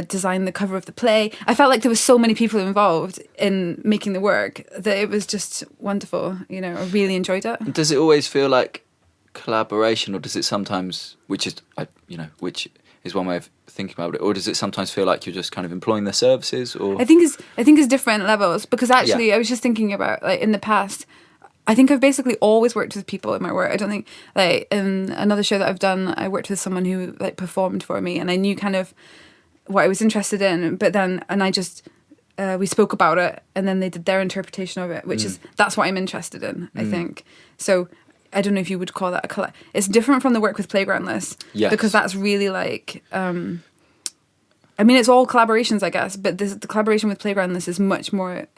design the cover of the play. I felt like there was so many people involved in making the work that it was just wonderful. You know, I really enjoyed it. Does it always feel like collaboration, or does it sometimes, which is one way of thinking about it, or does it sometimes feel like you're just kind of employing their services? Or I think it's different levels, because actually I was just thinking about like in the past, I think I've basically always worked with people in my work. I don't think like in another show that I've done, I worked with someone who like performed for me, and I knew kind of what I was interested in, but then I just we spoke about it, and then they did their interpretation of it, which is that's what I'm interested in. I think so. I don't know if you would call that a it's different from the work with Playgroundless, because that's really like I mean, it's all collaborations, I guess, but the collaboration with Playgroundless is much more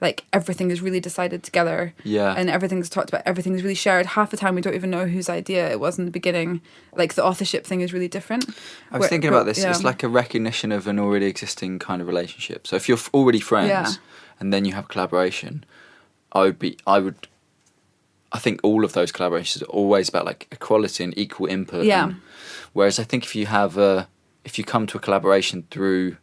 like everything is really decided together. Yeah. And everything's talked about, everything's really shared. Half the time we don't even know whose idea it was in the beginning. Like the authorship thing is really different. I was thinking about this. It's like a recognition of an already existing kind of relationship. So if you're already friends and then you have collaboration, I think all of those collaborations are always about like equality and equal input. Yeah. Whereas I think if you come to a collaboration through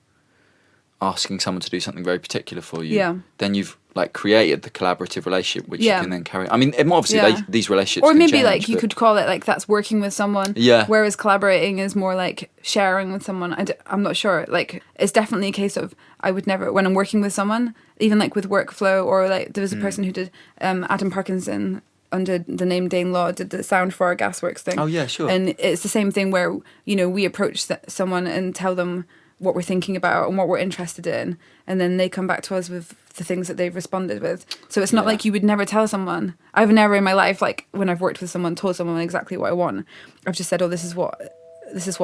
asking someone to do something very particular for you, then you've like created the collaborative relationship which you can then carry. I mean, obviously these relationships or can maybe change, like you could call it like that's working with someone. Yeah. Whereas collaborating is more like sharing with someone. I'm not sure. Like it's definitely a case of I would never, when I'm working with someone, even like with workflow, or like there was a person who did Adam Parkinson under the name Dane Law did the sound for our gasworks thing. Oh yeah, sure. And it's the same thing where, you know, we approach someone and tell them what we're thinking about and what we're interested in, and then they come back to us with the things that they've responded with. So it's not like you would never tell someone. I've never in my life, like when I've worked with someone, told someone exactly what I want. I've just said, oh, this is what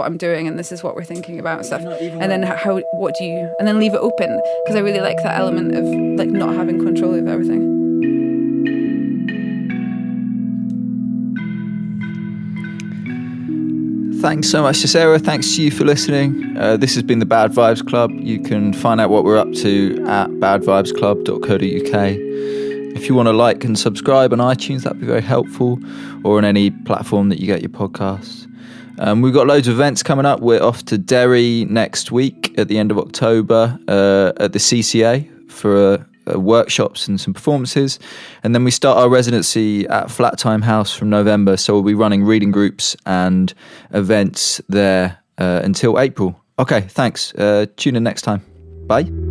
I'm doing and this is what we're thinking about and stuff. And then and then leave it open, because I really like that element of like not having control of everything. Thanks so much to Sarah. Thanks to you for listening. This has been the Bad Vibes Club. You can find out what we're up to at badvibesclub.co.uk. If you want to like and subscribe on iTunes, that'd be very helpful, or on any platform that you get your podcasts. We've got loads of events coming up. We're off to Derry next week at the end of October at the CCA for workshops and some performances, and then we start our residency at Flat Time House from November, so we'll be running reading groups and events there until April. Okay, thanks. Tune in next time. Bye.